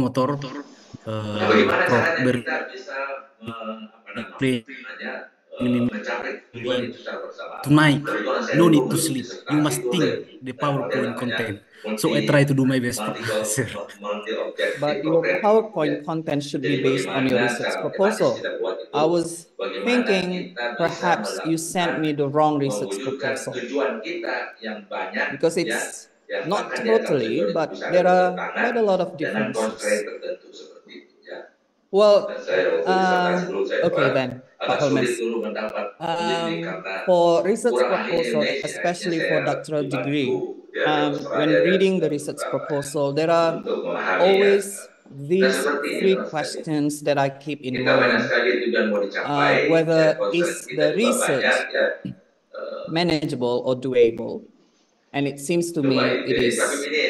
motor Nah, bagaimana caranya dari kita bisa mencapai tujuan itu secara bersamaan. to night. Kebetulan saya No dulu need to sleep. You disertasi must itu think dari the model PowerPoint namanya content. So I try to do my best, Pak. Sir. multi-objective But your programming. PowerPoint content should be Jadi based on your bagaimana research cara proposal. kita buat itu, I was bagaimana thinking kita bisa perhaps you sent me the wrong research mewujudkan proposal tujuan kita yang banyak, because ya, it's yang not bahkan di antara totally, tujuan itu but bisa ada there are bertentangan quite a lot of dengan constraint differences. tertentu seperti itu, ya. Well, Dan saya waktu disertasi dulu saya okay buat, then, Pak agak sulit Holmes. dulu mendapat pembimbing karena For research kurang ahli proposal, Indonesia. especially Akhirnya for saya doctoral dibantu degree, dari Australia when dan reading the dari research beberapa proposal, there are untuk memahami, always ya. Nah, these seperti ini three Mas Kadi. questions that I keep in Kita banyak mind. sekali tujuan mau dicapai, Whether concern is kita the juga research banyak, ya. manageable or doable? And it seems to me it is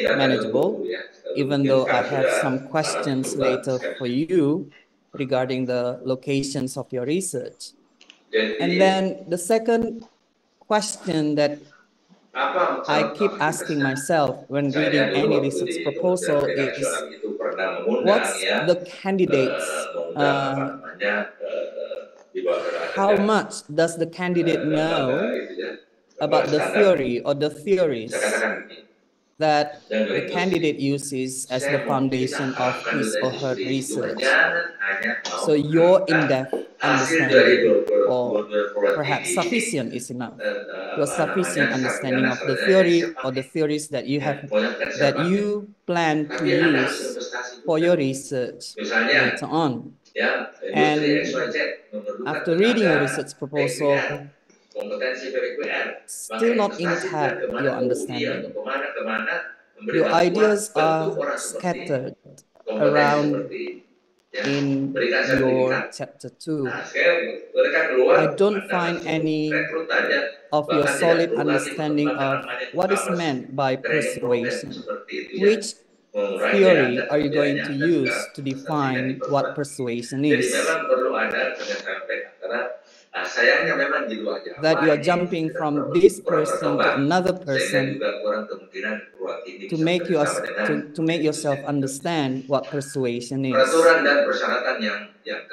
manageable, even though I have some questions later for you regarding the locations of your research. And then the second question that I keep asking myself when reading any research proposal is, what's the candidate's, how much does the candidate know about the theory or the theories that the candidate uses as the foundation of his or her research? So your in-depth understanding, or perhaps sufficient is enough, your sufficient understanding of the theory or the theories that you have, that you plan to use for your research later on. And after reading your research proposal, still not intact your understanding. Your ideas are scattered around in your chapter 2. I don't find any of your solid understanding of what is meant by persuasion. Which theory are you going to use to define what persuasion is? That you are jumping from this person to another person to make yourself understand what persuasion is.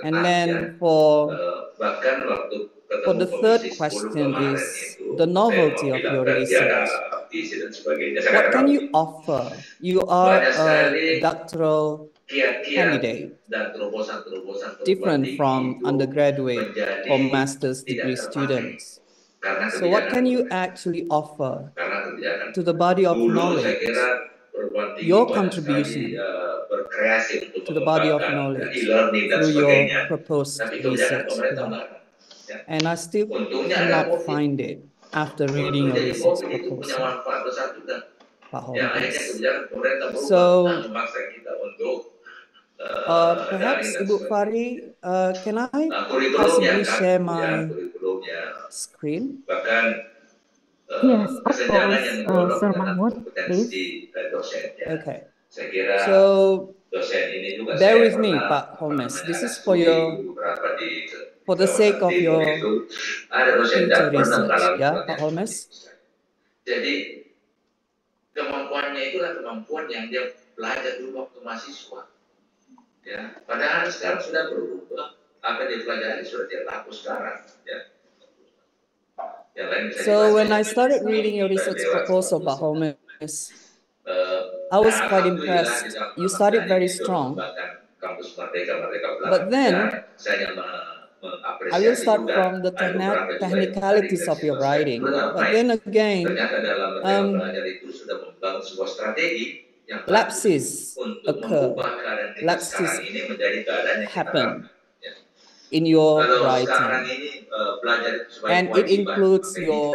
And then for the third question is the novelty of your research. What can you offer? You are a doctoral candidate, different from undergraduate or master's degree students. So what can you actually offer to the body of knowledge? Your contribution to the body of knowledge through your proposed research. And I still cannot find it after reading your research proposal, Pak Holmes. So perhaps Ibu Fari, can I possibly share my screen? Yes, of course, Sir Mahmud, please. Okay. So bear with me, Pak Holmes. This is for the sake of your future research, ya, Pak Holmes. Jadi kemampuannya itulah kemampuan yang dia belajar dulu waktu mahasiswa. Ya, padahal sekarang sudah berubah. Apa dia pelajari sudah dia laku sekarang. Ya. So when I started reading your research proposal, Pak Holmes, I was quite impressed. You started very strong. But then I will start from the technicalities of your writing. But then again, lapses occur. Lapses happen in your writing. And it includes your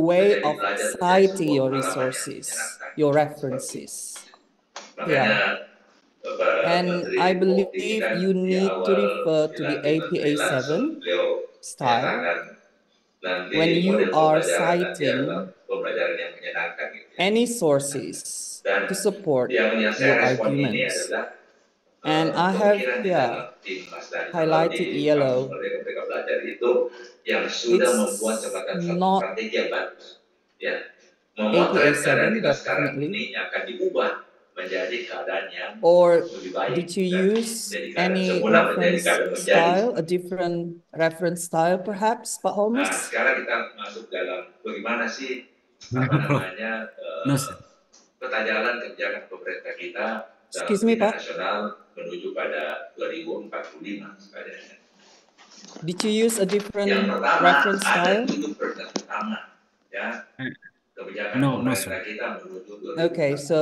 way of citing your resources, your references. Yeah. And I believe you need to refer to the APA 7 style when you are citing any sources to support your arguments. And I have here highlighted yellow. It's not APA 7, definitely. menjadi keadaan yang Or lebih baik. did you use Jadi keadaan any semula menjadi reference keadaan menjadi. style, a different reference style perhaps, Pak Nah, Holmes? sekarang kita masuk dalam bagaimana sih No, apa Prof. namanya No, sir. peta jalan kebijakan pemerintah kita dalam Excuse me, pendidikan Pak. nasional menuju pada 2045 sekalian. Did you use a Yang different pertama reference ada style? 7 prioritas utama ya kebijakan No, no, pemerintah sir. kita menuju 2045. Okay, so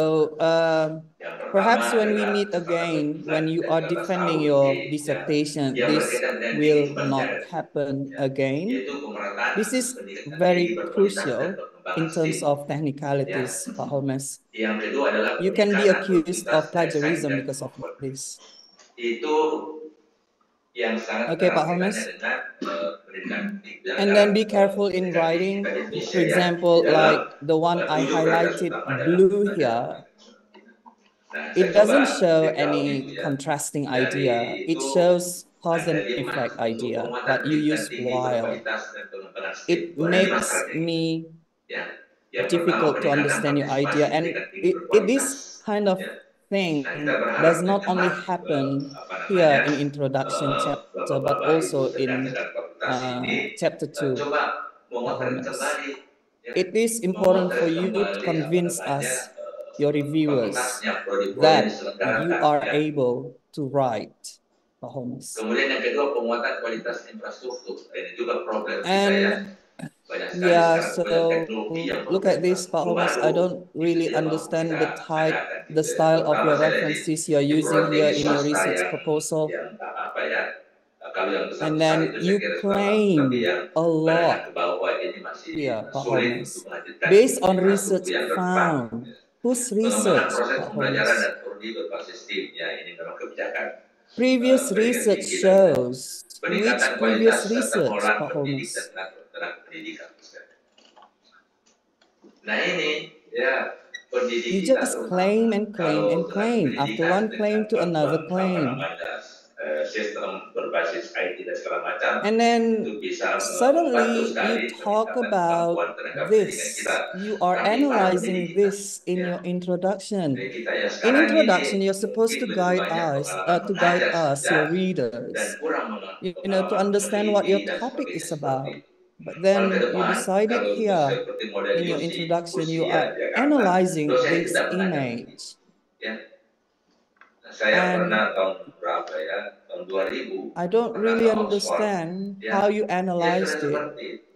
Yang pertama perhaps when we adalah meet again, kesepakatan when you are dari atas defending tahun, your ya, dissertation, yang this berkaitan dengan tinggi will kembang not jarak, happen ya, again. yaitu pemerataan This is pendidikan very tinggi berkualitas dan crucial perkembangan in terms STEM. of technicalities, Pak Holmes. Yang kedua adalah You can be peningkatan accused produktivitas of sains plagiarism dan because of kemampuan. this. Itu yang sangat Okay, erat Pak kaitannya Holmes. dengan pendidikan tinggi. And then be careful in pendidikan tinggi writing. kita di Indonesia, For ya, example, di dalam, like the one I 7 prioritas highlighted utama dalam blue peta jalan here. Nah, It saya doesn't coba show breakdown any itu ya. contrasting Dari idea. It itu shows cause ada and 5 effect untuk idea, penguatan but you pendidikan use tinggi while. berkualitas dan pengembangan STEM. It Itu ada 5 makes strategi. me Ya. Yang pertama difficult to peningkatan understand your partisipasi idea, and pendidikan tinggi it berkualitas. this kind of Ya. thing Nah, kita berharap does not dengan only happen here in introduction chapter, but Bapak-bapak, also Ibu sedang in dengan fakultas ini chapter 2. coba memotret Holmes. kembali. Ya. It is important for Memotret you to kembali, convince apa namanya, us, your reviewers, fakultasnya, prodi-prodi yang that diselenggarakan, you are ya. able to write, Pak Holmes. Kemudian yang kedua penguatan kualitas infrastruktur. Ini juga problem kita ya. And Banyak sekali yeah, sekarang so banyak teknologi yang look at this, Pak Holmes. I don't really understand the type, the style of your references you are using here in your research proposal. Yang apa ya? Kalau yang besar And then itu you saya kira claim tapi yang a lot ke bawah ini masih here, Pak sulit Holmes, untuk melanjutkan based on infrastruktur research yang berkembang. found. Whose Pengembangan research, proses Pak pembelajaran Holmes? dan prodi berbasis STEAM ya, ini memang kebijakan. Previous research shows. Which Peningkatan previous kualitas serta research, pengolahan Pak pendidik Holmes? dan tenaga pendidikan. Nah ini ya pendidik You kita just claim and claim and claim. After one claim to another claim. Sistem berbasis IT dan segala macam. And then itu bisa suddenly you talk peningkatan about kemampuan tenaga this. pendidikan kita. You are Tapi para analyzing pendidik kita, this in ya, your introduction. jadi kita ya In sekarang introduction, ini you're supposed to mungkin guide lebih banyak us, pengalaman to guide mengajar us, saja your dan readers, kurang to understand what your topic is about. But then you decided here in your introduction, you are analyzing this image. Ya. Nah, saya And pernah tahun berapa ya? Tahun 2000. I don't pernah really ke Oxford, understand ya. how you Ya, analyzed sudah it. seperti itu.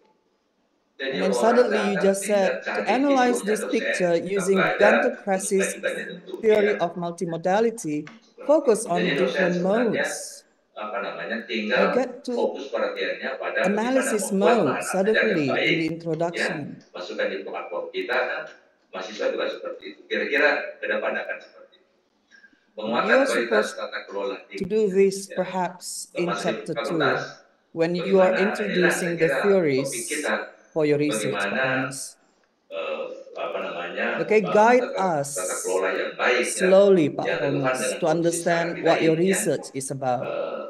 Jadi And then orang suddenly you datang just said tingkat to canggih analyze fiturnya this dosen, picture kita using belajar, Gunter terus Kress's kita tentu, theory ya. of multimodality, focus Jadi on dosen different sebenarnya modes. apa namanya I tinggal get to fokus perhatiannya pada bagaimana analysis membuat mode bahan ajar yang suddenly baik, in the ya, introduction. masukkan di platform kita, dan mahasiswa juga seperti itu. Kira-kira ke depan akan seperti itu. Penguatan You're kualitas supposed tata kelola to tinggi, do this ya. perhaps in Termasuk chapter 2, fakultas. when you are Bagaimana, inilah introducing saya the kira topik theories kita, for your research, Pak bagaimana Holmes. apa namanya Okay, guide tata us kelola yang baik, slowly, ya, Pak yang relevan Holmes, dengan to kondisi understand sekarang kita what your ini, ya. research is about.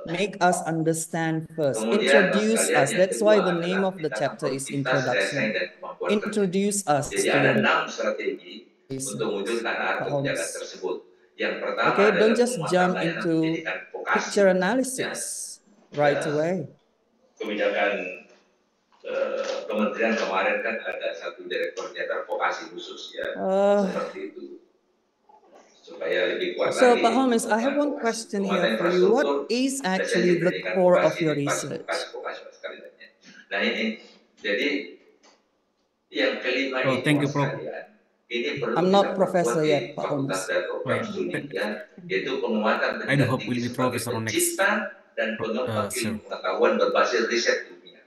Make us understand first. Kemudian Introduce sekalian us. yang That's kedua why the adalah name of the peningkatan chapter is produktivitas, daya saing, introduction. dan kemampuan kerja. Introduce us Jadi to ada your 6 strategi research, untuk mewujudkan arah Pak kebijakan Holmes. tersebut. Yang pertama Okay, adalah don't just penguatan jump layanan into pendidikan vokasi. picture analysis right Ya. away. Kebijakan kementerian kemarin kan ada satu direktur jenderal vokasi khusus, ya, seperti itu. Supaya lebih kuat So, lagi Pak Holmes, I have one vokasi. question Penguatan here for you. What infrastruktur, is spesialisasi actually the pendidikan core of vokasi, your edukasi research? vokasi sekali lagi. Nah ini, jadi yang kelima Oh, itu thank you, Prof. sekalian, ini perlu I'm kita not perkuat professor di yet, Pak fakultas Holmes. dan program Oh, yeah. studi, ya, yaitu penguatan I do pendidikan hope tinggi will be sebagai professor next, pencipta dan pengembang sir. ilmu pengetahuan berbasis riset dunia.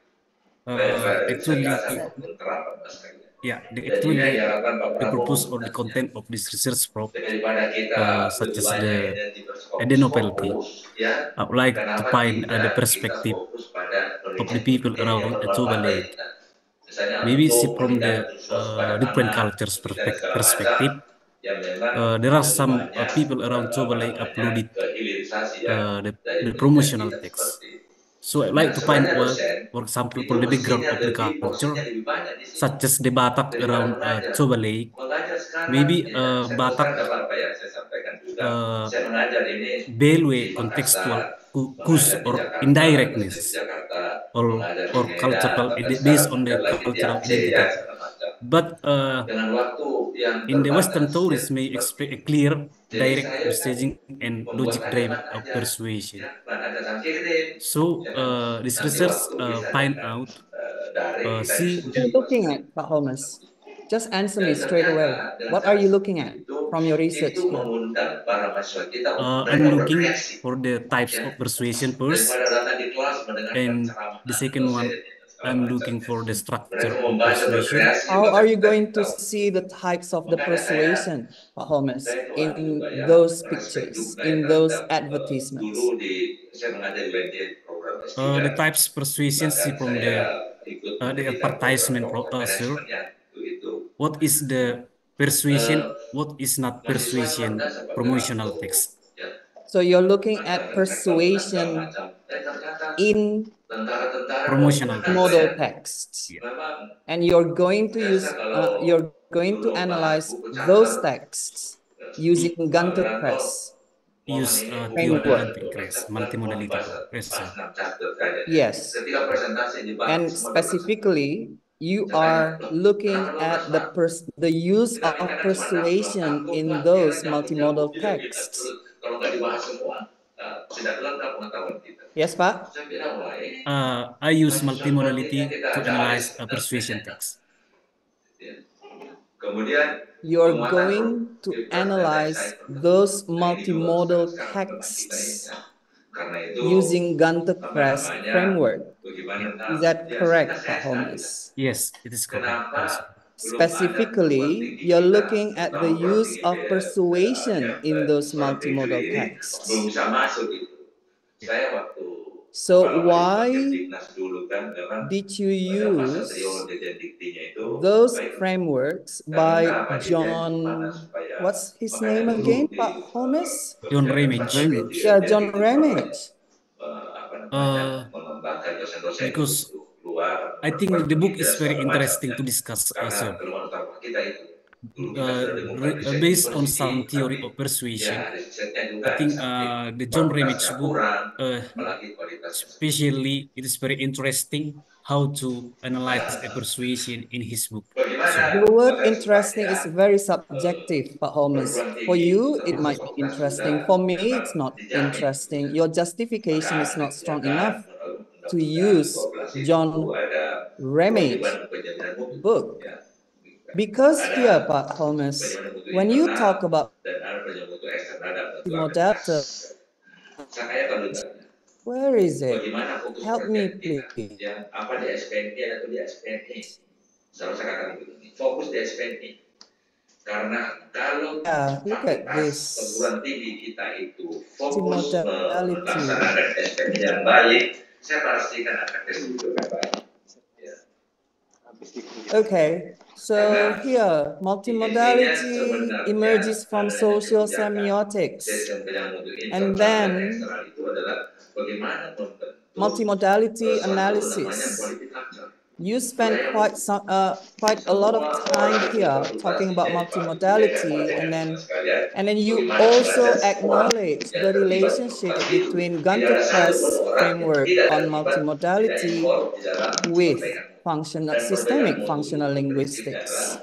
Baik riset Actually, dasar maupun terapan, Mas sekalian. yeah, Dan ini actually, yang diharapkan Pak the Prabowo purpose or the nantinya. content of this research, Prof, Daripada kita such lebih as banyak the energi berfokus, adenopathy, ya, I would like to kenapa find the tidak kita perspective fokus pada of the penelitian people yang around Toba bermanfaat Lake. kita. Misalnya Maybe see untuk from the penelitian khusus pada different tanah, cultures dan segala macam, perspective. yang memang There are lebih some banyak people around Toba Lake uploaded kehilirisasi, ya, the dari promotional penelitian kita text. seperti itu. So I Nah, like to find sebenarnya what, dosen for example, itu from the background mestinya of the lebih culture, porsinya lebih banyak di sini such as the Batak daripada around mengajar. Toba Lake. Mengajar sekarang, Maybe ya, saya Batak pesan ke Bapak, ya, saya saya mengajar ini value di contextual Makassar, cues mengajar di or Jakarta, indirectness di Jakarta, or mengajar di or Medan, cultural bahkan based sekarang on the mengajar lagi di cultural Aceh ya identity. segala macam. But Dengan waktu yang in the Western terbatas, tourists ya, may expect a clear, jadi direct saya kan messaging and logic membuat driven kalimat of aja, persuasion. ya, bahan aja saya kirim, So ya kan? this Nanti research waktu kita find dengan out daring kita see What are diskusi you looking at, Pak Holmes? Just answer me dan straight away. ternyata dengan What are cara you looking seperti at itu from your research here? mengundang para mahasiswa kita untuk I'm mereka looking berkreasi, for the types ya, of persuasion first, daripada datang di kelas mendengarkan and ceramah the second dosen one dan segala I'm macam. looking for the Mereka structure of membaca persuasion. berkreasi. How bahkan are you kita going to tahu. see the types of the Makanya saya persuasion, Pak Holmes, itu in juga ya those respect pictures, juga ya in those terhadap advertisements? dulu saya mengajar di Lendian program S3, The types persuasion see bahkan from saya the ikut mendirikan advertisement program sir. manajemennya itu. What is the persuasion? What is not Mahasiswa persuasion? cerdas apa Promotional pidato, text. ya, So you're looking at acara segala persuasion macam. Ternyata in tentara-tentara Promotional model ya, texts, Yeah. memang and you're going to saya use, rasa kalau you're going to dulu bahas analyze buku those charter, texts using Pak Gunter Wiranto Press Use ini buku theory framework. Gunter Press, multimodality bahas sir. 6 charter kayaknya. Yes. Ketika presentasi dibahas And semua 12. specifically, you are looking at the use Kita of mikirnya cuma 6, persuasion takut in lah, those dia jago-jago multimodal tidak texts. kalau nggak dibahas semua tidak lengkap pengetahuan kita. Yes, Pak? Saya kira wah ini I use kasus multimodality kita to ada analyze alis a persuasion text. Ya. Kemudian You're penguatan going to produktivitas analyze dan daya saing those Nah, ini juga multimodal sekarang teman kita ini, texts ya. Karena itu using Gunter apa Press namanya, framework. bagaimana Is that ya, correct, saya Pak sekali Holmes? Yes, it is correct. Kenapa Also. belum ada Specifically, perguruan tinggi you're kita, looking at the terutama perguruan use tinggi of ya, persuasion in those seorang multimodal PhD ini texts. belum bisa masuk itu. Saya waktu So why Diknas dulu kan memang did you masa use trio diktinya itu those baik frameworks dan by minta Pak Dirjen John, gimana supaya what's his makanya name dulu again, di, Pak Holmes? John kebijakan Ramage. saya itu Yeah, jadi John itu proses, Ramage. apa namanya, Uh, mengembangkan dosen-dosen because untuk keluar I think the book is very interesting to discuss, karena sir. kelemahan utama kita itu dulu kita sudah demokratisasi Based on university, some theory tapi of persuasion, ya risetnya juga I think sakit, the John Ramage kualitasnya book, kurang, apalagi kualitasnya. especially it is very interesting how to analyze a persuasion in his book. Bagaimana The word agar interesting supaya, is very subjective, Pak Holmes. perguruan For tinggi you, it termasuk might be fakultas interesting. juga For me, memang it's not dijamin. interesting. Your justification Maka is not strong disediakan enough menurut to Undang-Undang use 12 itu John ada Ramage kewajiban penjaminan mutu, book. ya. Because Ada here, Pak Holmes, penjaminan mutu when you internal talk about dan ada penjaminan mutu eksternal dan mutu modality, aktivitas. Saya kalau ditanya, where is it? bagaimana fokus Help me, proyek kita, please. ya, apa di SPNI atau di SPNI? Selalu saya katakan begini, fokus di SPNI. Karena kalau Look at this. perguruan tinggi kita itu fokus Multimodality. melaksanakan SPNI yang baik, saya pastikan akan terwujud yang baik. Ya. Okay, so here, multimodality emerges from social semiotics. And then multimodality analysis. You spend quite a lot of time here talking about multimodality, and then you also acknowledge the relationship between Gunter Press framework on multimodality with systemic functional linguistics,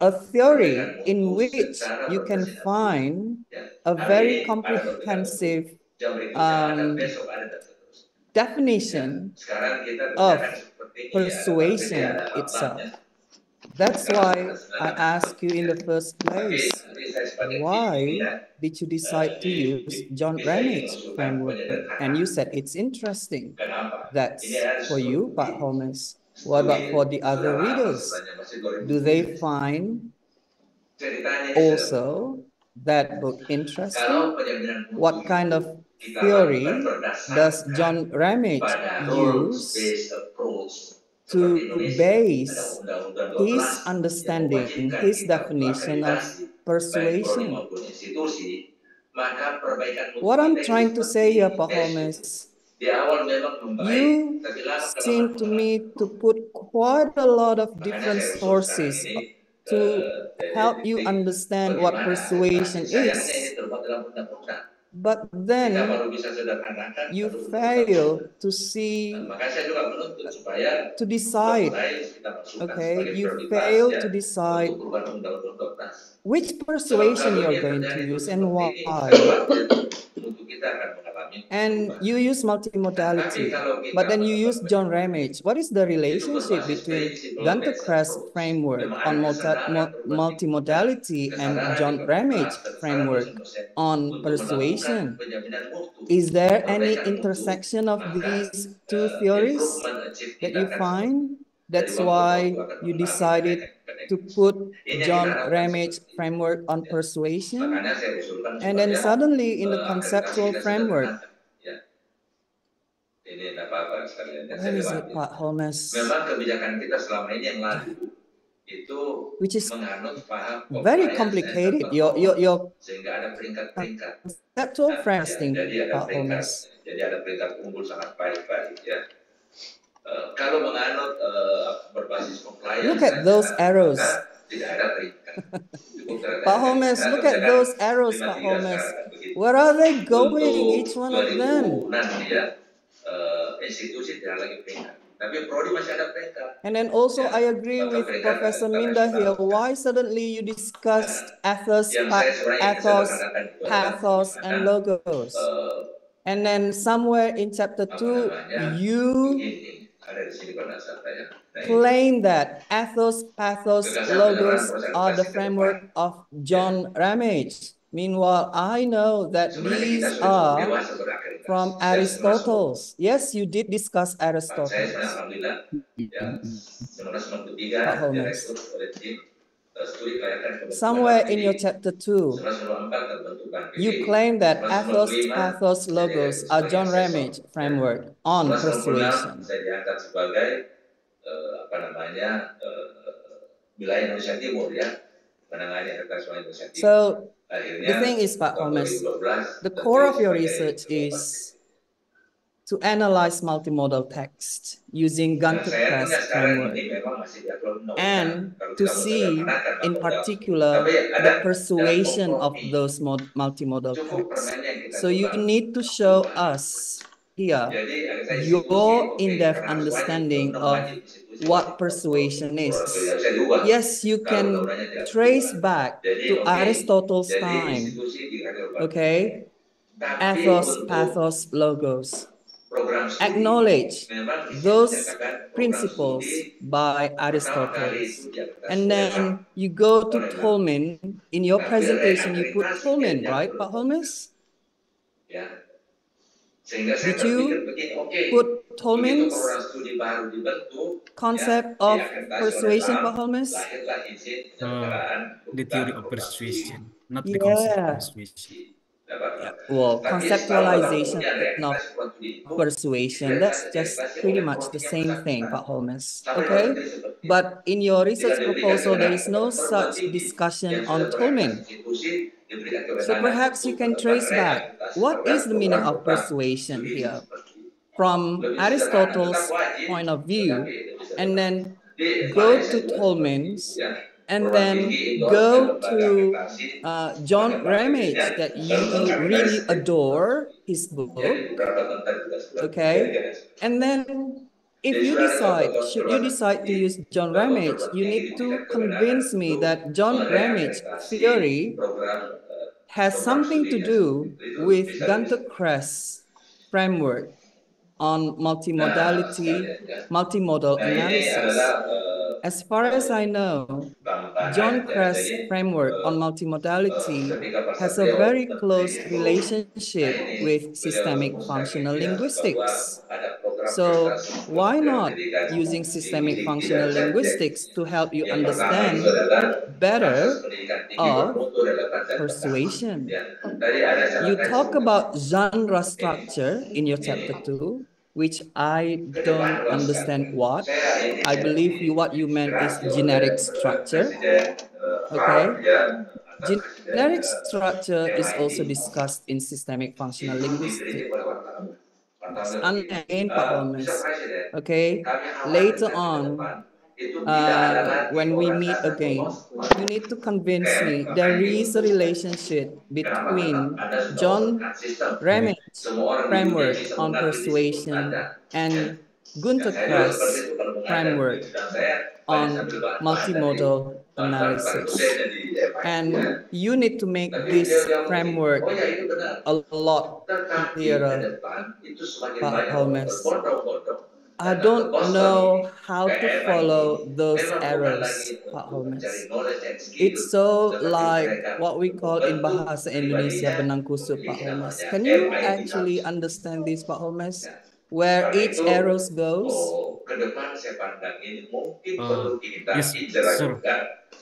a theory in which you can find a very comprehensive definition of persuasion itself. That's why I asked you in the first place, why did you decide to use John Ramage framework? And you said it's interesting. That's for you, Pak Holmes. What about for the other readers? Do they find also that book interesting? What kind of theory does John Ramage use to base his understanding, his definition of persuasion? What I'm trying to say here, Pak Holmes, you seem to me to put quite a lot of different sources to help you understand what persuasion is, but then you fail to see, to decide, okay? You fail to decide which persuasion you're going to use and why. And you use multimodality, but then you use John Ramage. What is the relationship between Gunter Kress framework on multimodality and John Ramage framework on persuasion? Is there any intersection of these two theories that you find? That's why you decided to put John Ramage framework on persuasion. And then suddenly in the conceptual framework, where is it, Pak Holmes? Memang kebijakan kita selama ini yang lalu itu which is menganut paham very complicated. Your sehingga ada peringkat-peringkat. Conceptual phrasing, Pak Jadi Holmes. ada peringkat unggul sangat baik-baik ya. Kalau menganut berbasis compliance, look at those arrows. Tidak ada peringkat. Pak Holmes, look at those arrows, Pak Holmes. Where are they going, each one of them? Institusi tidak lagi peringkat. Tapi prodi masih ada peringkat. And then also I agree with Professor Minda here. Why suddenly you discussed ethos, pathos, and logos? And then somewhere in chapter 2, you claim that ethos, pathos, logos are the framework of John Ramage. Meanwhile, I know that these are from Aristotle. Yes, you did discuss Aristotle. Somewhere in your chapter 2, you claim that ethos, pathos, logos are John Ramage framework on persuasion. So the thing is, Pak Holmes, the core of your research is to analyze multimodal text using Gunter Kress framework and to see in particular the persuasion of those multimodal texts. So you need to show us here your in-depth understanding of what persuasion is. Yes, you can trace back to Aristotle's time, okay? Ethos, pathos, logos. Acknowledge those principles by Aristotle. And then you go to Tolman. In your presentation, you put Tolman, right, Pak Holmes? Did you put Tolman's concept of persuasion, Pak Holmes? The theory of persuasion, not the concept of persuasion. Well, conceptualization of persuasion, that's just pretty much the same thing, Pak Holmes. Okay? But in your research proposal, there is no such discussion on Tolman. So perhaps you can trace back what is the meaning of persuasion here from Aristotle's point of view, and then go to Tolman's, and then go to John Ramage that you really adore his book, okay? And then if you decide, should you decide to use John Ramage, you need to convince me that John Ramage theory has something to do with Gunter Kress framework on multimodal analysis. As far as I know, John Kress framework on multimodality has a very close relationship with systemic functional linguistics. So why not using systemic functional linguistics to help you understand better of persuasion? You talk about genre structure in your chapter 2, which I don't understand what. I believe what you meant is generic structure. Okay. Generic structure is also discussed in systemic functional linguistics. And again, Pak Holmes, okay, later on, when we meet again, you need to convince me there is a relationship between John Ramage framework on persuasion and Gunter Kress framework on multimodal analysis. And you need to make this framework a lot clearer, Pak Holmes. I don't know how to follow those arrows, Pak Holmes. It's so like what we call in Bahasa Indonesia benang kusut, Pak Holmes. Can you actually understand this, Pak Holmes? Where each arrow goes? Yes, sir.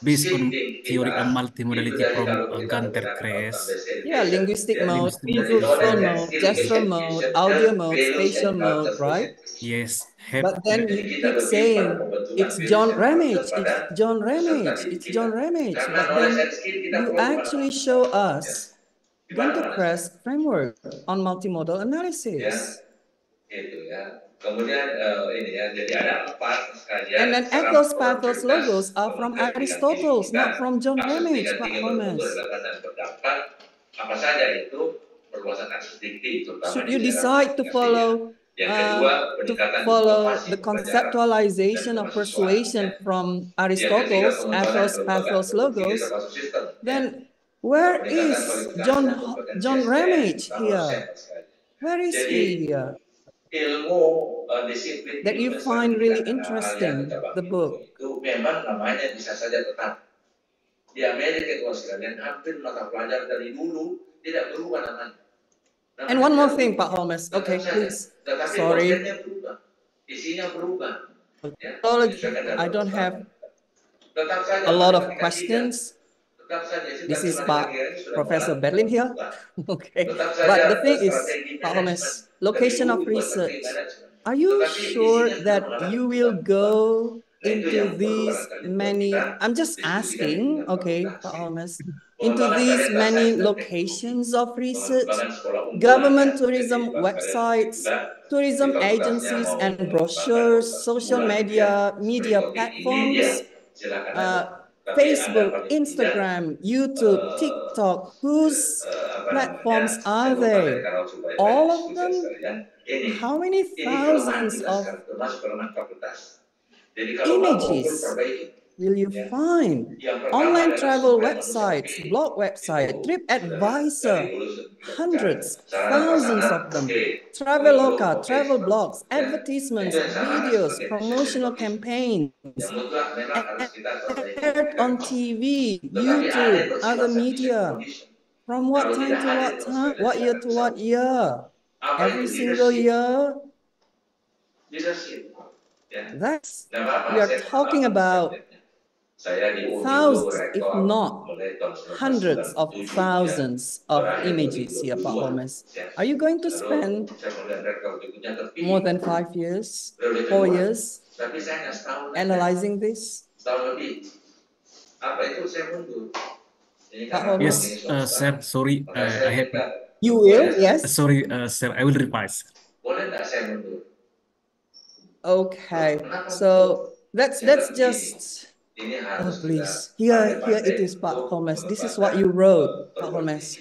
Based on theory and multimodality from Gunter Kress. Yeah, linguistic mode, visual mode, gestural mode, audio mode, spatial mode, right? Yes. But then you keep saying, it's John Ramage, it's John Ramage, it's John Ramage. But then you actually show us Gunter Kress framework on multimodal analysis. Kemudian ini ya, jadi ada 4 sekalian. And then ethos, pathos, logos are from Aristotle, not from John Ramage, Pak Holmes. Apa saja itu perluasan akses dikti. Should you decide to follow the conceptualization of persuasion from Aristotle's ethos, pathos, logos, then where is John Ramage here? Where is he here? That you find really interesting, the book. Itu memang namanya bisa saja tetap. Di Amerika itu sekalian hampir mata pelajaran dari dulu tidak berubah namanya. And one more thing, Pak Holmes. Okay, please. Sorry. Isinya berubah. I don't have a lot of questions. This is Professor Berlin here. Okay, but the thing is, Pak Holmes, location of research. Are you sure that you will go into these many? I'm just asking, okay, Pak Holmes, into these many locations of research, government tourism websites, tourism agencies and brochures, social media platforms, Facebook, Instagram, YouTube, TikTok, whose platforms are they? All of them? How many thousands of images will you find? Online travel websites, blog website, TripAdvisor, hundreds, thousands of them. Traveloka, travel blogs, advertisements, videos, promotional campaigns, aired on TV, YouTube, other media. From what time to what time? What year to what year? Every single year? That's, we are talking about thousands, if not hundreds of thousands of images here, Pak Holmes. Are you going to spend more than 5 years, 4 years analyzing this? Yes, sir, sorry, I have... You will, yes? Sorry, sir, I will revise. Okay, so that's just... Oh, please. Here it is, Pak Holmes. This is what you wrote, Pak Holmes.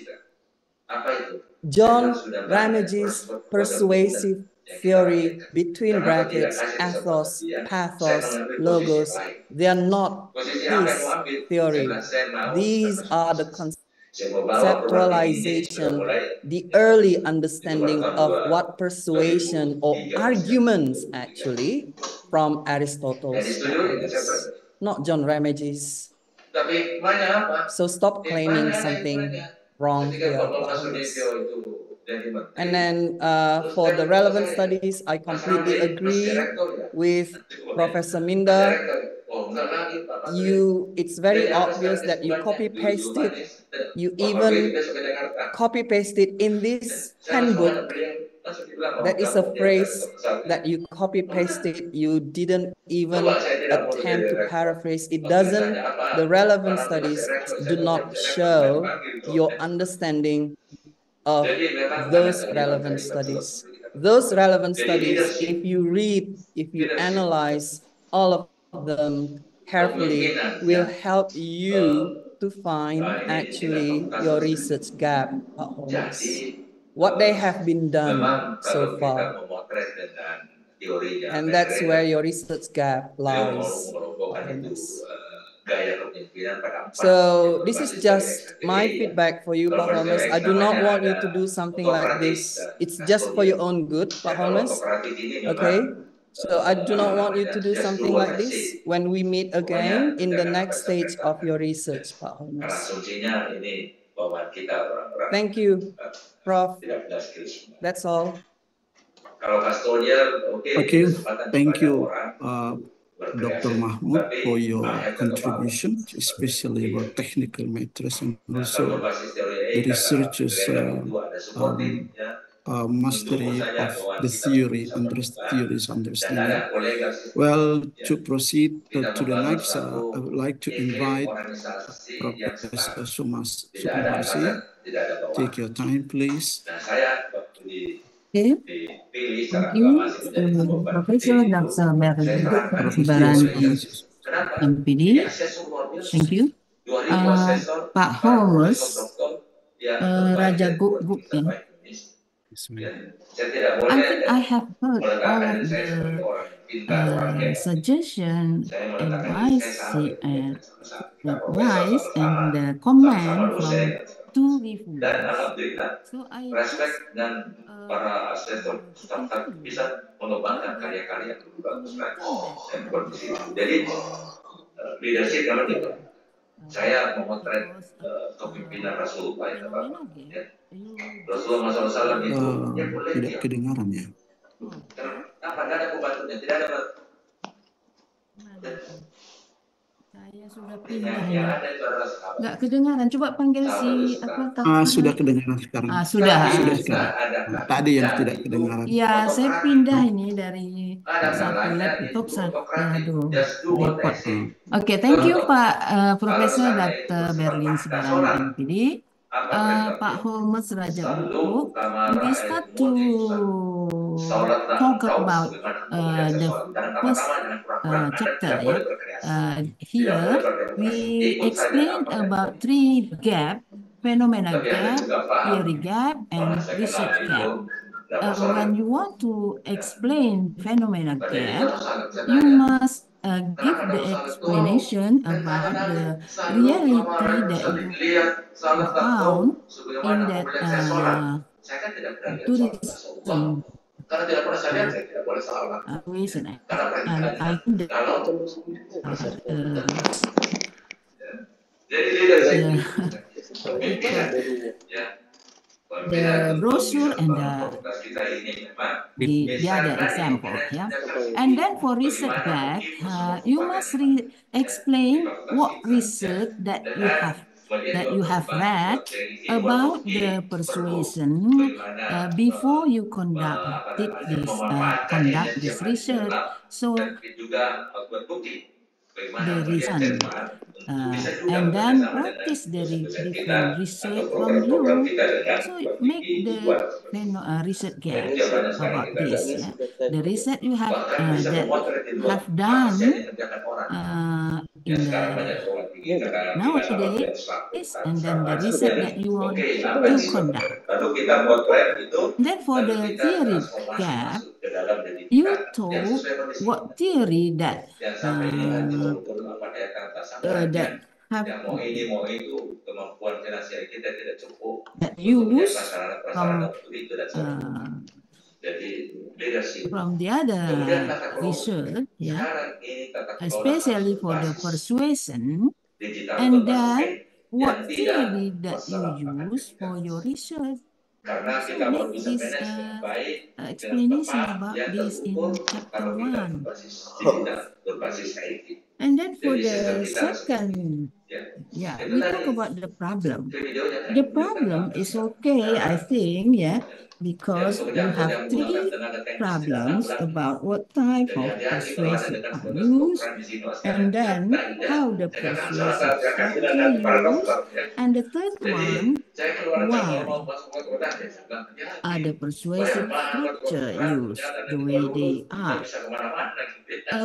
John Ramage's persuasive theory, between brackets, ethos, pathos, logos. They are not his theory. These are the conceptualization, the early understanding of what persuasion or arguments actually from Aristotle's times. Not John Ramage's. So stop claiming something wrong here. And then for the relevant studies, I completely agree with Professor Minda. It's very obvious that you copy-pasted. You even copy-pasted in this handbook. That is a phrase that you copy-pasted. You didn't even attempt to paraphrase. It doesn't. The relevant studies do not show your understanding of those relevant studies. Those relevant studies, if you read, if you analyze all of them carefully will help you to find actually your research gap, Pak Holmes. What they have been done so far. And that's where your research gap lies, Pak Holmes. So this is just my feedback for you, Pak Holmes. I do not want you to do something like this. It's just for your own good, Pak Holmes. Okay? So I do not want you to do something like this when we meet again in the next stage of your research, Pak Holmes. Thank you, Prof. That's all. Okay, thank you, Dr. Mahmud, for your contribution, especially about technical matters and also the researchers' mastery of the theory, theories understanding. Well, to proceed to the next, I would like to invite Professor Sukumarsi. Take your time, please. Okay. Thank you, Professor Dr. Berlin Sibarani, MPD. Thank you. Pak Holmes, Raja Gupta. I think I have heard all of the suggestion, advice, and the comment from two reviewers. So I just para asesor startup bisa mengembangkan karya-karya yang lebih bagus lagi dan kondisi itu. Jadi leadership yang penting. Saya memotret kepemimpinan Rasulullah ya Bapak. Rasulullah SAW itu tidak kedengaran ya. Kenapa? Tidak ada pembantunya, tidak ada. Saya sudah pindah ya. Nggak kedengaran. Coba panggil si apa? Sudah kedengaran sekarang. Sudah sekarang. Tadi yang tidak kedengaran. Ya, saya pindah ini dari satu laptop satu repot. Oke, thank you Pak Profesor Dr. Berlin Sibarani MPD. Pak Holmes Raja Gupta, we start to talk about the first chapter. Here we explain about three gap: phenomena gap, theory gap, and research gap. When you want to explain phenomena gap, you must give the explanation about the reality that you found in that tourism reason. And I think that the brochure and the other example, and then for research gap, you must explain what research that you have read about the persuasion before you conduct this research. So the reason. And then what is the different research from you? So make the research gap about this. The research you have done in the nowadays, and then the research that you want to conduct. Then for the theory gap, you told what theory that use from the other research, especially for the persuasion, and then what theory that you use for your research. So make this explanation about this in chapter 1. And then for the second Yeah, we talk about the problem. The problem is okay, I think, yeah, because you have three problems about what type of persuasive are used, and then how the persuasive structure used, and the third one, why are the persuasive structure used the way they are.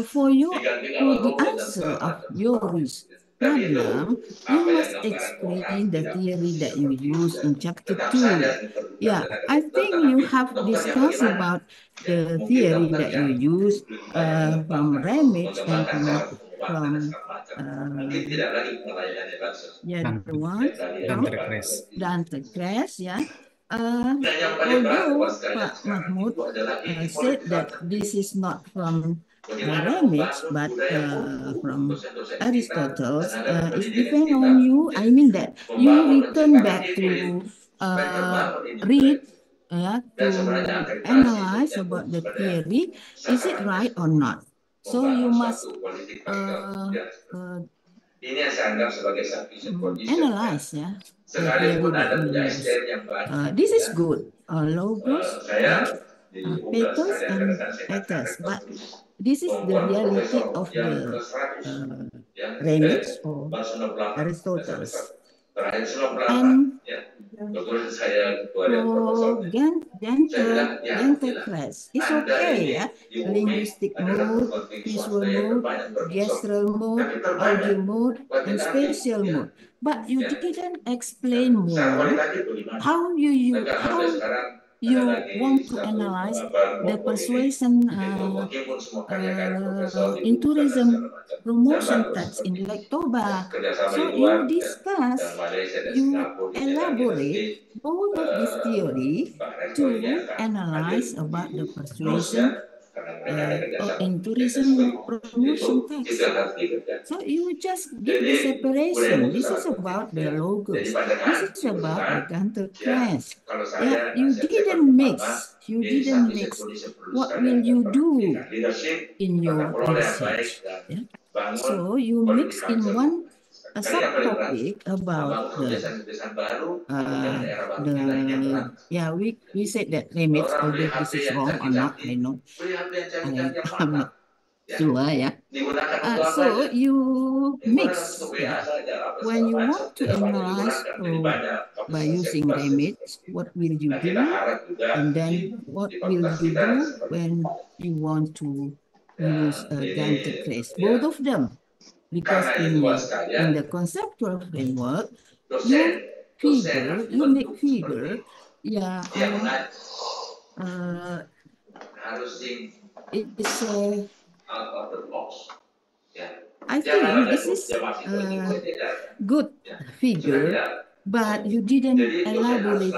For the answer of your problem, you must explain the theory that you use in chapter 2. Yeah, I think you have discussed about the theory that you use from Ramage and from the one from Dante Crash, yeah. Although Pak Mahmud said that this is not from Ramage, but from Aristotle, it depends on you. I mean that you return back to read, to analyze about the theory. Is it right or not? So you must ini yang saya anggap sebagai analyze, yeah, the theory that you use. This is good. Logos, pathos, and ethos, but this is the reality of the Ramage or Aristotle. And for Dante Crash, it's okay, yeah. Linguistic mode, visual mode, gestural mode, audio mode, and spatial mode. But you didn't explain more how you want to analyze the persuasion in tourism promotion text in Lektoba. So you discuss, you elaborate both of this theory to analyze about the persuasion in tourism promotion text. So you just give the separation. This is about the logos. This is about the Dante Crash. Yeah, you didn't mix. What will you do in your research? Yeah? So you mix in one subtopic about we said that Ramage, although this is wrong or not, I know, I'm not sure, yeah. So you mix, yeah. When you want to analyze by using Ramage, what will you do? And then what will you do when you want to use Dante Crash? Both of them. Because in the conceptual framework, you make figure, yeah, it's I think this is a good figure, but you didn't elaborate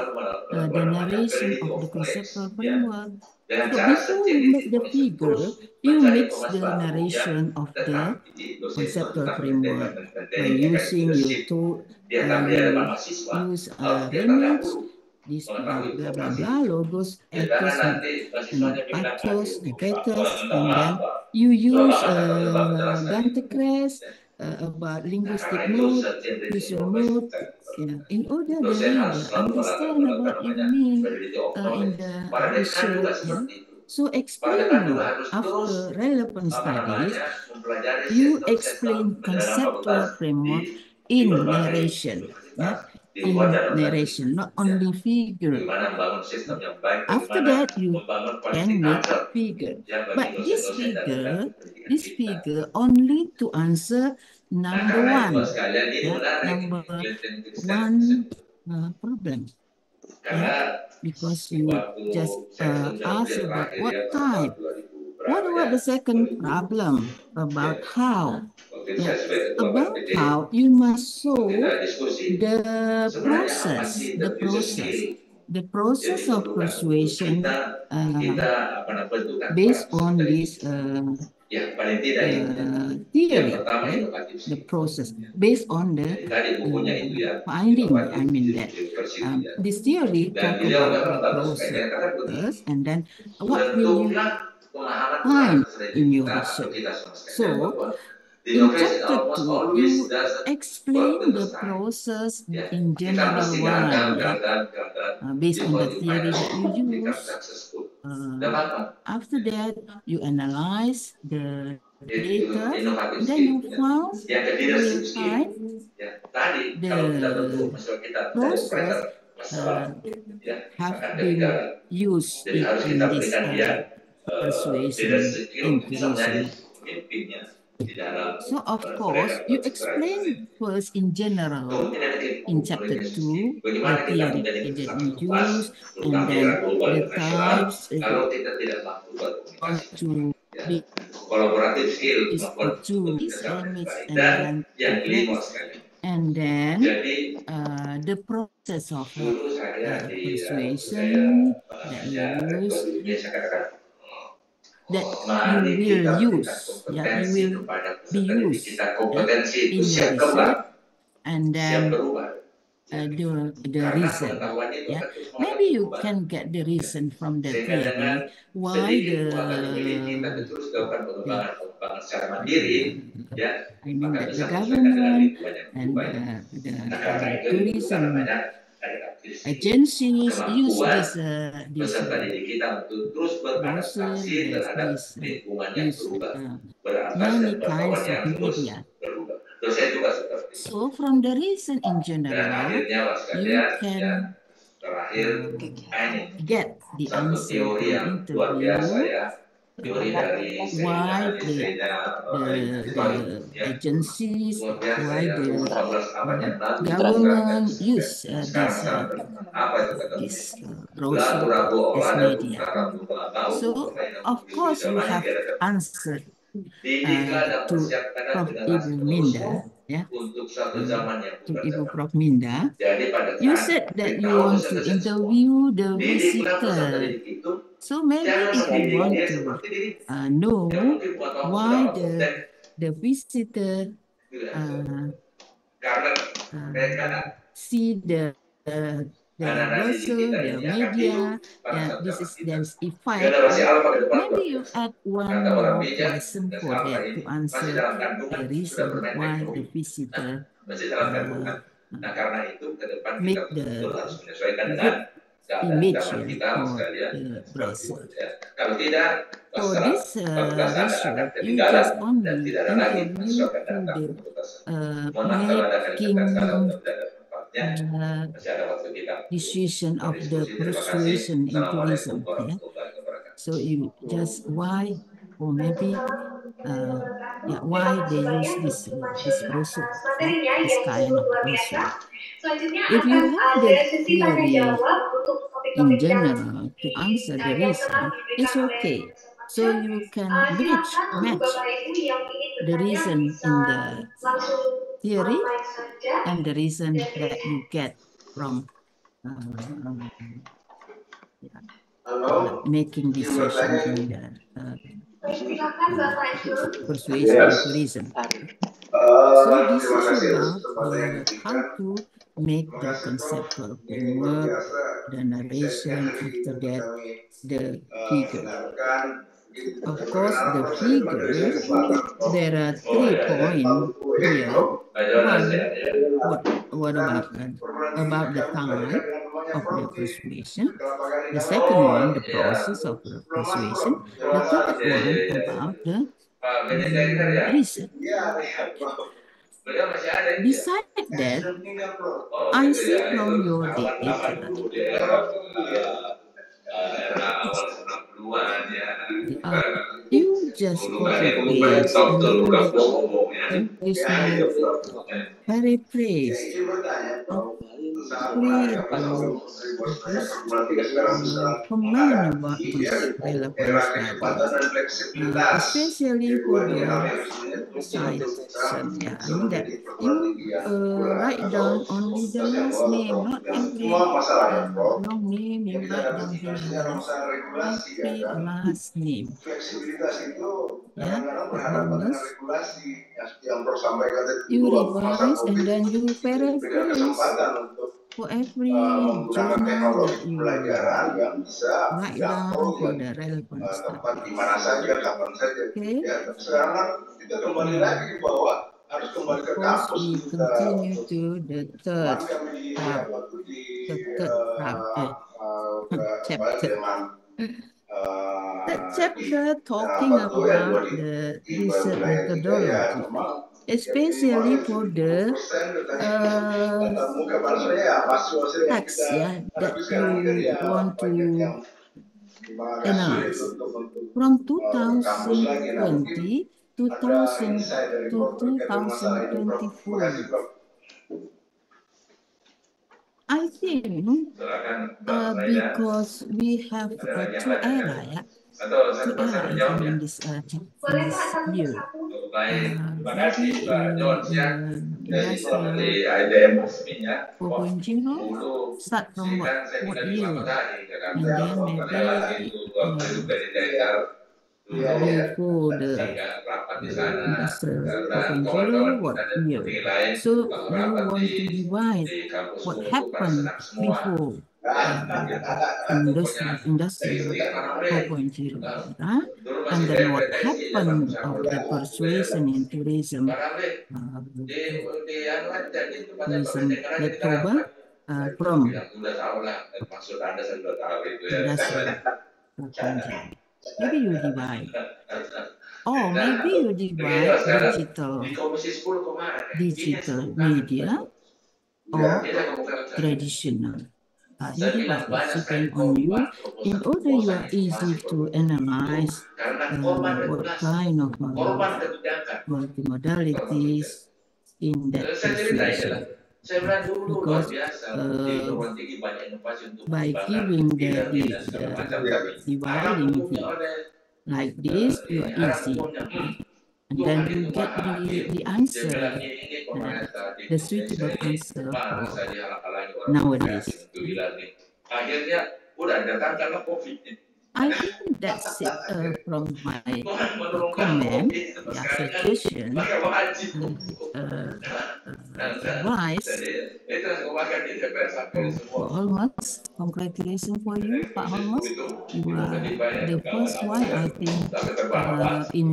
the narration of the conceptual framework. So before you make the figure, you mix the narration of the conceptual framework by using use Ramage, this blah blah blah, logos, ethos, and pathos, and then you use Dante Crash about linguistic mode, visual mode, in order the reader understand what you mean in the research. Yeah? So explain more. After relevant studies, you explain conceptual framework in narration. Yeah? In narration, not only figure. After that, you can make figure. But this figure only to answer number one. Yeah? Number one problem. Yeah? Because you just ask about what type. What about the second problem about how? Yeah. About how you must show the process of persuasion based on this theory, right? The process based on the finding. I mean that this theory talk about the process, and then what will you find in your research? So in chapter 2, you explain the process in general one, based on the theory that you use. After that, you analyze the data, then you found real time the process have been used in this persuasion intuition. So of course, you explain first in general in chapter 2 the theory that you use, and then the types to be choose image and and then the process of persuasion that you use, that you will use, you will be used in your research, and then the reason, maybe you can get the reason from the theory why I mean that the government and the tourism agencies use this brochure, many kinds of media. So from the reason in general, you can get the answer from interview, why the agencies, why the government use this brochure as media. So of course you have answered to Prof. Ibu Minda, to Ibu Prof. Minda. You said that you want to interview the visitor. So maybe if you want to know why the visitor see the brochure, the media, there's effect. Maybe you add one more question for that to answer the reason why the visitor make the good image for the browser. For this research, you just only interview to the decision of the persuasion in tourism. So you just why, or maybe why they use this brochure, this kind of brochure. If you have the theory in general to answer the reason, it's okay. So you can match the reason in the theory and the reason that you get from making decision in the persuasion reason. So this is about how to make the conceptual framework, the narration, after that the figure. Of course, the figure, there are 3 points here. One, what about the time of the persuasion? The second one, the process of the persuasion. The third one about the reason. Besides that, I see from your data you just copy paste and then there is no paraphrase comment about this relevant study, especially for the citation. I mean that you write down only the last name, not every long name. You write down every last name. You revise and then you paraphrase for every journal that you write down for the relevant stuff. Okay. Suppose we continue to the third chapter. That chapter talking about the research methodology, especially for the text that you want to analyze. From 2020 to 2024. I think because we have two eras, in this year. Maybe industrial 4.0 start from what year, and then maybe before the industrial 4.0 what year. So you want to divide what happened before industrial 4.0, and then what happened of the persuasion in tourism leftover from industrial 4.0. Maybe you divide. Or maybe you divide digital media or traditional. You divide it, depends on you. In order you are easy to analyze what kind of multimodalities in that persuasion. Because by giving the dividing like this, you are easy. And then you get the answer, the suitable answer for nowadays. I think that's it from my comment, suggestion, advice. For Holmes, congratulations for you, Pak Holmes. You are the first one, I think, in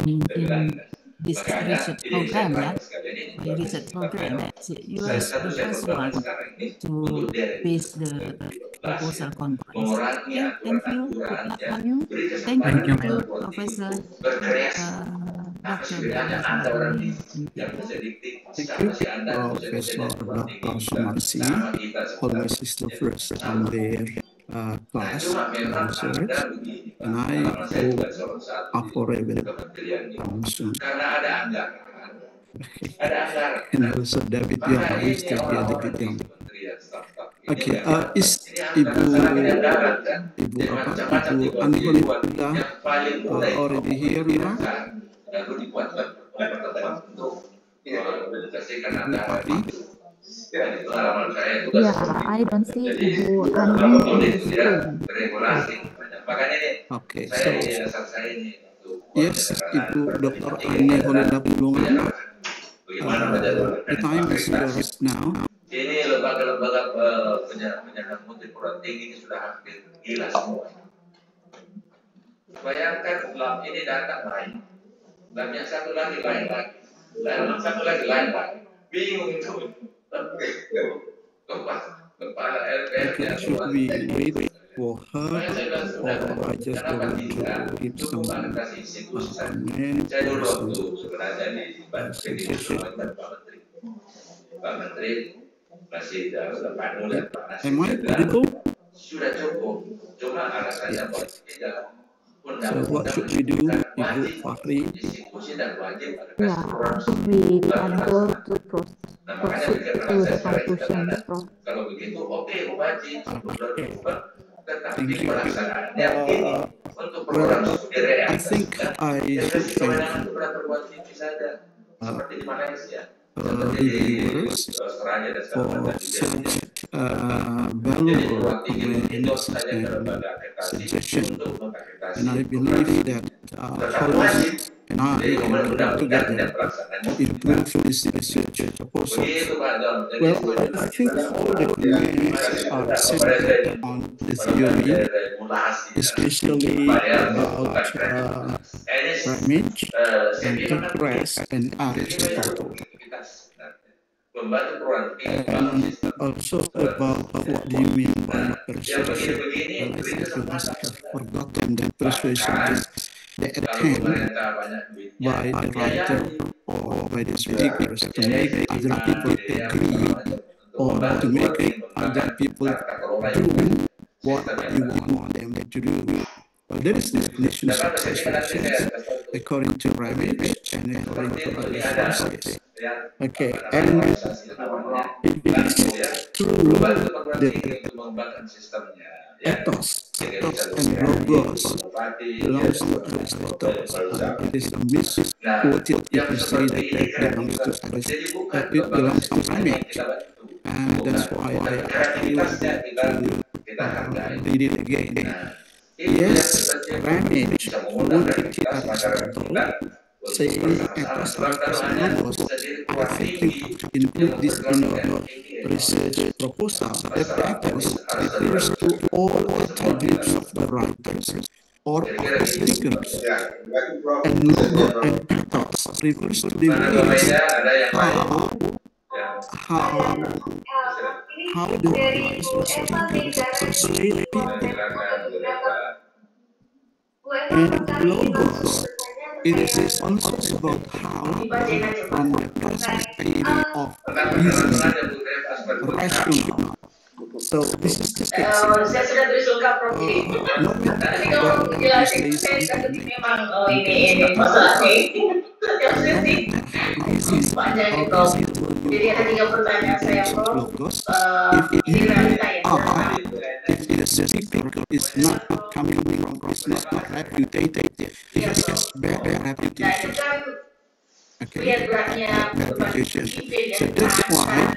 this research program, you are the first one to face the proposal conference. Okay, thank you. Good luck for you. Thank you, Professor Dr. Thank you, Professor Dr. Sumarsi. Always is the first on their class research, and I hope after soon. And also David Young, is David Young. Okay, is Ibu Anholita already here now? Yeah, I don't see Ibu Ani on the screen. Okay, so yes, Ibu Dr. Ani Holida Pulungan, the time is yours now. Ini lembaga-lembaga penyandang mutu perguruan tinggi ini sudah hampir gila semua. Bayangkan lab ini datang lain, lab yang satu lagi lain lagi, lab satu lagi lain lagi, bingung itu. Kepala LPR. Should we wait for her, or I just going to give some comment or some suggestion? Pak Menteri masih Pak Nur dan Pak Nasir. Am I audible? Sudah cukup, cuma alasannya politik. So what should we do, Ibu Fahri? Yeah, we can go to proceed to the conclusion. Kalau begitu, oke, wajib. Thank you. Well, I think I should thank reviewers for such valuable comments and suggestions. And I believe that Holmes and I Jadi kemudian work mudah-mudahan together tidak pelaksananya to improve this research proposal. begitu Pak John. Jadi Well, sebenarnya I think all the comments are centered on the theory, especially about Ramage and Tackress and Aristotle, and also about what do you mean by persuasion. Well, I think you must have forgotten that persuasion is the attempt by the writer or by the speakers to make other people agree or to make other people do what you want them to do. Well, there is the definition of persuasion according to Ramage and according to other sources. Okay, and it is true that ethos and logos belongs to Aristotle. It is a misquoted if you say that it belongs to Aristotle. It belongs to Ramage, and that's why I ask you to read it again. Yes, Ramage quoted Aristotle, saying ethos and logos. I think you have to include this in your research proposal. That ethos refers to all attributes of the writers or of the speakers, and logo and ethos refers to the ways how the writers or speakers persuade people. And logos, it is also about how, from the perspective of reason, rational. So this is the case. Saya sudah tulis lengkap Prof. No Nanti kalau menjelaskan saya tapi memang ini masalahnya. Panjang nih Prof. Jadi ada 3 pertanyaan saya Prof. Ini realita ya. If the speaker is not coming from, is not reputed, it has bad reputation. Okay, reputation. So that's why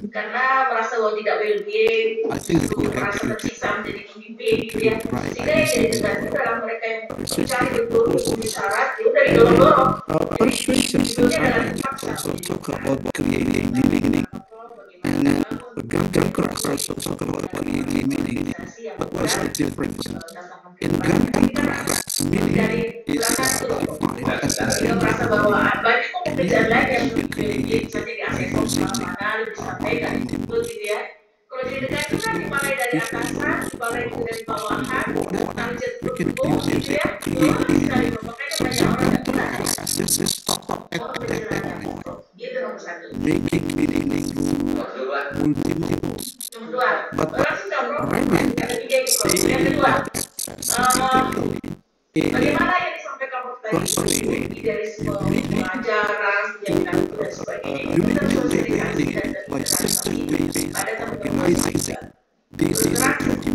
karena merasa bahwa tidak well-being, merasa tersiksa menjadi pemimpin gitu ya, sehingga yang jadi negara adalah mereka yang mencari betul di syarat itu dari dorong-dorong. Persuasion also talk about creating meaning, and Tackress also talk about creating meaning. But what is the difference? In Tackress, meaning is defined as a general and you create Kalau di negara itu kan dimulai dari atasan, dimulai dari bawahan, lalu jadi berkumpul gitu ya. Makanya banyak orang yang itu nomor 1. making meaning multiple. But Ramage saying that specifically bagaimana yang disampaikan pertanyaan dari semua pelajaran, dan sebagainya, by certain ways organizing this is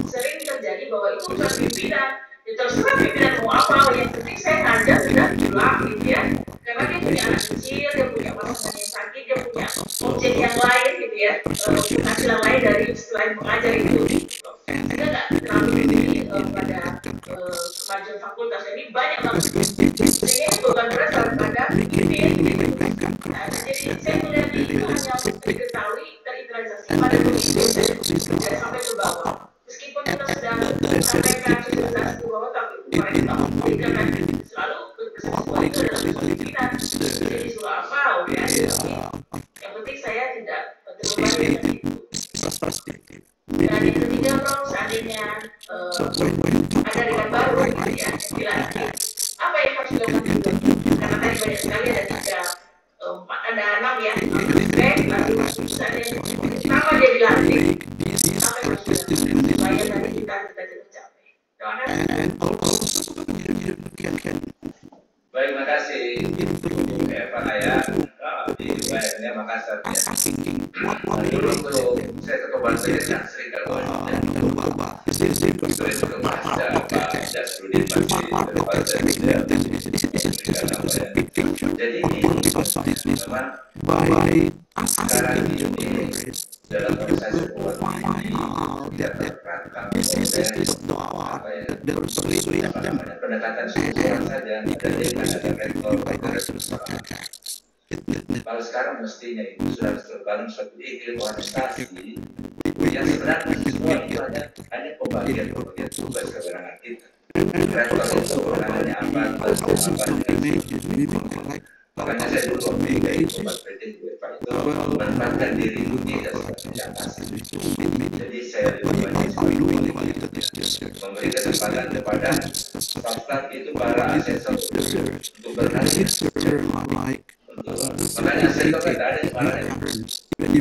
sering terjadi bahwa itu bukan pimpinan. Terserah pimpinan mau apa, yang penting saya ngajar sudah pulang gitu ya. Karena dia punya anak kecil, dia punya pasangan yang sakit, dia punya objek yang lain gitu ya, penghasilan lain dari selain mengajar itu. Sehingga nggak terlalu ini pada kemajuan fakultas ini banyak banget. Sehingga itu beban berat daripada pimpin. Jadi saya melihat itu hanya untuk diketahui terinternalisasi pada diri tidak sampai ke bawah. Meskipun kita sudah sampaikan jelas ke bawah, tapi mereka tidak selalu berkesimpulan itu adalah pimpinan. Jadi suruh apa, ya. Yang penting saya tidak terbebani dengan itu. Dan yang ketiga, Bro, seandainya ada riset baru ya, dilanjut, apa yang harus dilakukan? Karena tadi banyak sekali ada 6 ya, aspek, lalu seandainya kenapa dia dilantik? Apa yang harus dilakukan supaya tadi kita tercapai? Baik, terima kasih Pak Ayah di UPN Makassar. Dulu saya ketua Banser yang sering kalau jadi sekarang ini dalam organisasi why that this is the pendekatan struktural saja dan dia ada rektor kalau sekarang mestinya itu sudah terbangun suatu iklim organisasi yang sebenarnya semua itu hanya pembagian tugas kewenangan kita. Rektor itu kewenangannya apa? Makanya saya dulu waktu sobat PT UEFA itu menempatkan diri tidak seperti atas. Jadi saya memberi kesempatan kepada staff itu para asesor untuk berhasil. Makanya saya kan ada di mana kemudian di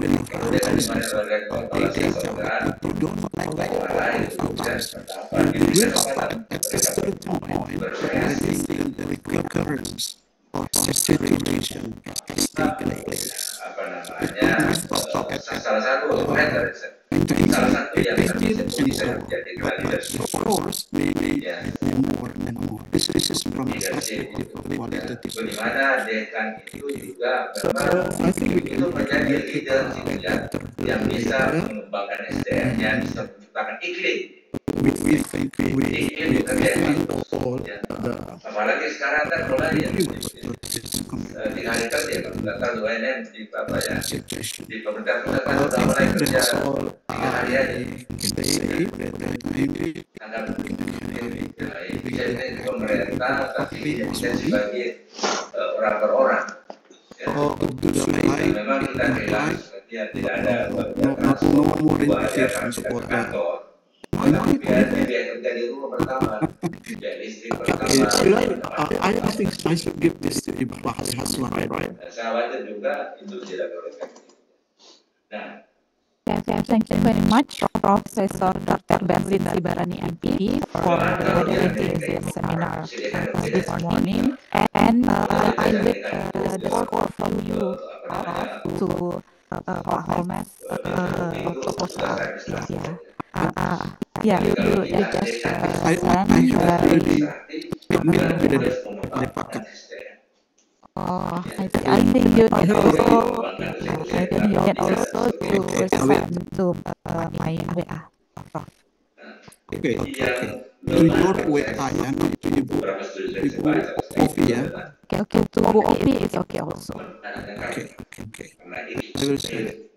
mana rektor kalau asesor kan salah satu yang bisa menjadi leadership bagaimana dekan itu juga memang itu menjadi leader yang bisa mengembangkan SDM-nya, bisa menciptakan iklim apalagi sekarang kan mulai di hari kerja data UNM di apa ya di pemerintah pusat kan sudah mulai kerja 3 hari aja jadi pemerintah tapi bisa sebagai orang per orang memang kita bilang tidak ada kantor I think I should give this to Ibu Haslan, right? Thank you very much, Professor Dr. Berlin Sibarani MP, for moderating this seminar this morning. And I will the floor from you to Pak Holmes proposal. Yeah, you just I think you can also to send to my WA. Okay. To your WA yang itu Ibu Ovi ya. Okay. To Bu Ovi is okay also. Okay. I will say.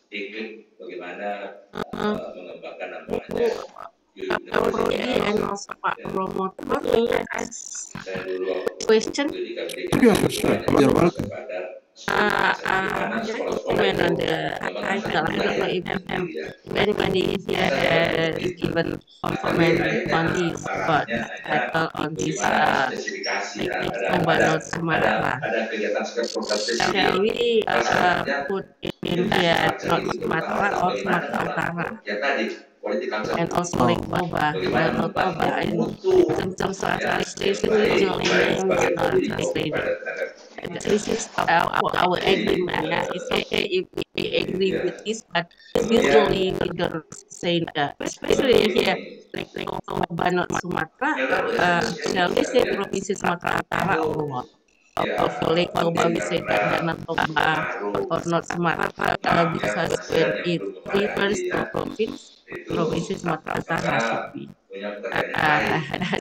Iklim bagaimana mengembangkan namanya and also Pak Romo question You're welcome. Just comment on the title. I don't know if anybody is here is given comment on this, but title on this Pembangunan Sumatera. Shall we put in here not Sumatera or Sumatera Utara? And also like Baba, in terms of translation, regional translation. This is our agreement. It's okay if we agree with this, but usually we don't say that. Especially here, like Baba, Sumatera, shall we say Provinsi Sumatera Utara or what? Of Lake Toba, we say that Danau Toba or not Sumatera, because when it refers to Provinsi Sumatera Utara should be.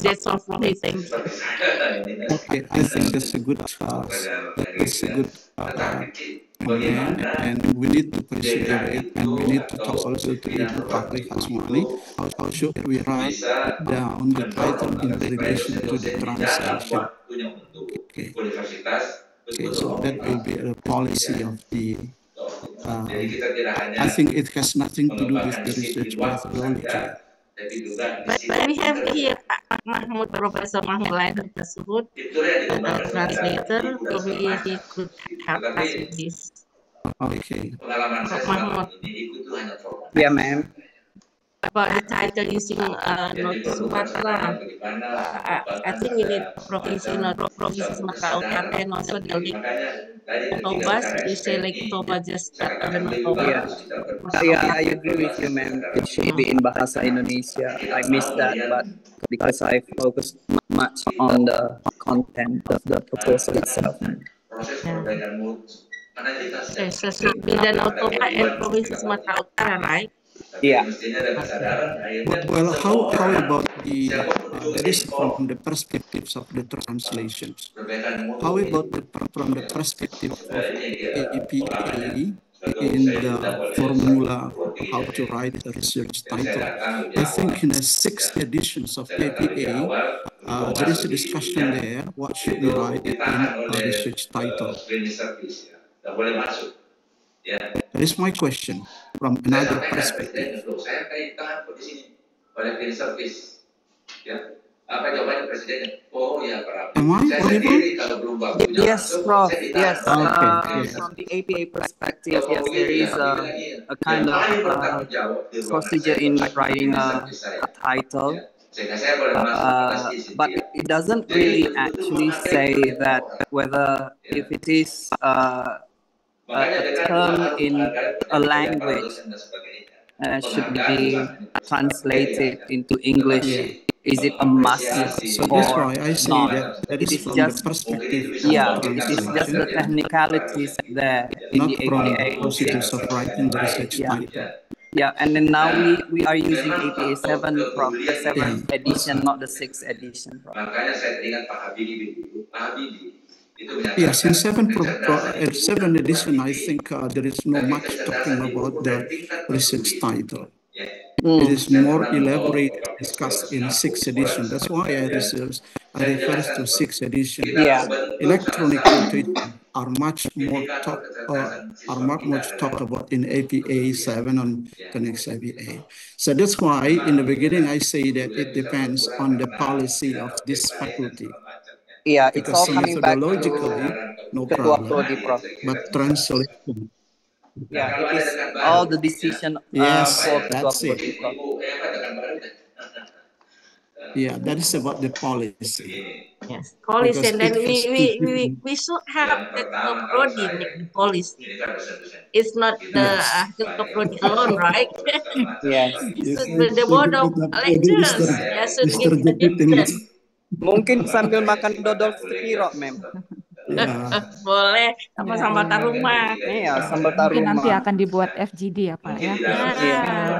That's all from me. Thank you. Okay, I think that's a good and we need to pursue it, and we need to talk also to Ibu Fatri Hasmali. How should we write down the title in relation to the translation? Okay, so that will be a policy of the. I think it has nothing to do with the research methodology. But we have here Pak Mahmud, Profesor Mahmud Lain tersebut, translator, maybe he could help us with this. Okay. Pak Mahmud. Yeah, ma'am. About the title using not Sumatera, I think we need Provinsi Sumatera Utara and also the Lake Toba. We say Lake Toba just Danau Toba. Yeah, I agree with you, ma'am. It should be in Bahasa Indonesia. I missed that, but because I focused much on the content of the proposal itself. Okay, so Danau Toba and Provinsi Sumatera Utara, right? Yeah. Well, how about the that is from the perspectives of the translations. How about from the perspective of APA in the formula how to write a research title? I think in the 6th editions of APA, there is a discussion there. What should we write in a research title? That is my question from another perspective. Am I audible? Yes, Prof. Yes. Okay. From the APA perspective, yes, there is a kind of procedure in writing a title. But it doesn't really actually say that whether if it is a term in a language should be translated into English. Yeah. Is it a must So that's or why I say not? that It is is from just, the perspective yeah, of it is just translation, the technicalities there in not the from APA procedures 6. of writing the research Yeah. title. Yeah, and then now we are using APA 7, Prof, the 7th edition, not the 6th edition, Prof. Yes, in 7th edition, I think there is no much talking about the research title. It is more elaborate discussed in 6th edition. That's why I refer to 6th edition. Yeah. Electronic quotation are much more talked about in APA 7 on the next APA. So that's why in the beginning I say that it depends on the policy of this faculty. Yeah, it's Because all coming back to methodologically, no Ketua problem. Prodi, Prof. But translation. Yeah, it is all the decision Yes, for Ketua that's it. Prodi, Prof. Yeah, that is about the policy. Yes, policy, and then Because we should have the Ketua Prodi make the policy. It's not the Ketua Prodi alone, right? Yes. The board of lecturers, yeah, should give suggestion. Mungkin sambil makan dodol sepiro, Mem. Boleh, sama sambal taruma. Iya, sambal Mungkin taruma. nanti akan dibuat FGD ya Pak ya.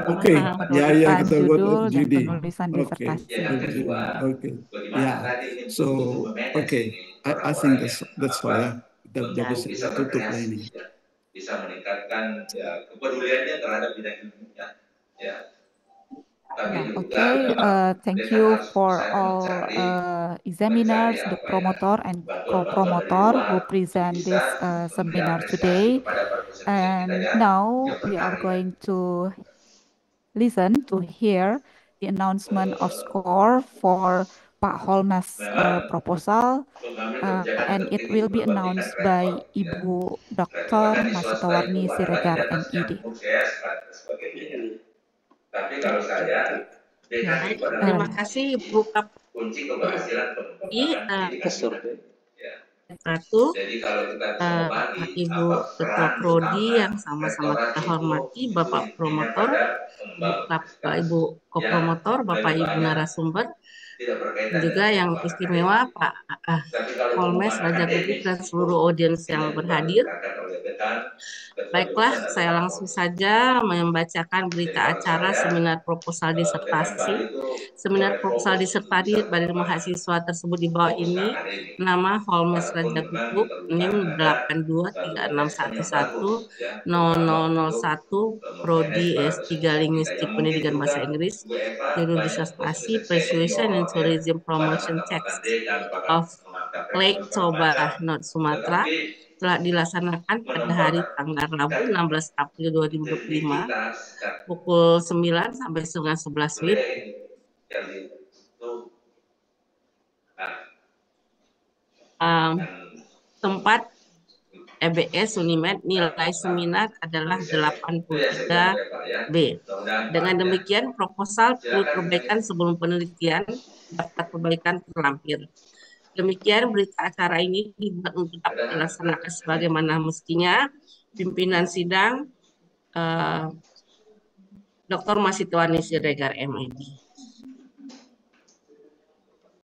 Oke, Penulisan kita buat judul dan FGD. penulisan disertasi. Oke, so I think that's all ya. Kita bisa tutup lah ini. Bisa meningkatkan kepeduliannya terhadap bidang ilmunya. Okay, thank you for all examiners, the promoter and co-promoter who present this seminar today. And now we are going to listen to hear the announcement of score for Pak Holmes proposal, and it will be announced by Ibu Dr. Masitawarni Siregar, MED. Tapi kalau saya terima kasih Bu kunci keberhasilan Ratu, Ibu Ketua Prodi yang sama-sama kita hormati, Bapak Promotor, Ibu Kopromotor, Bapak Ibu narasumber, dan juga yang istimewa Pak Holmes Raja Gugup dan seluruh audiens yang berhadir. Baiklah, saya langsung saja membacakan berita acara seminar proposal disertasi. Seminar proposal disertasi pada mahasiswa tersebut di bawah ini, nama Holmes Raja Gugup, NIM 8236110001, Prodi S3 Linguistik Pendidikan Bahasa Inggris, Juru Disertasi Persuasion and Tourism Promotion Text of Lake Toba, North Sumatra, telah dilaksanakan pada hari tanggal Rabu 16 April 2025 pukul 9 sampai setengah 11 WIB. Tempat EBS Unimed, nilai seminar adalah 83B. Dengan demikian, proposal perlu perbaikan sebelum penelitian dapat perbaikan terlampir. Demikian berita acara ini dibuat untuk dapat dilaksanakan sebagaimana mestinya. Pimpinan sidang Dr. Masitawarni Siregar, MED.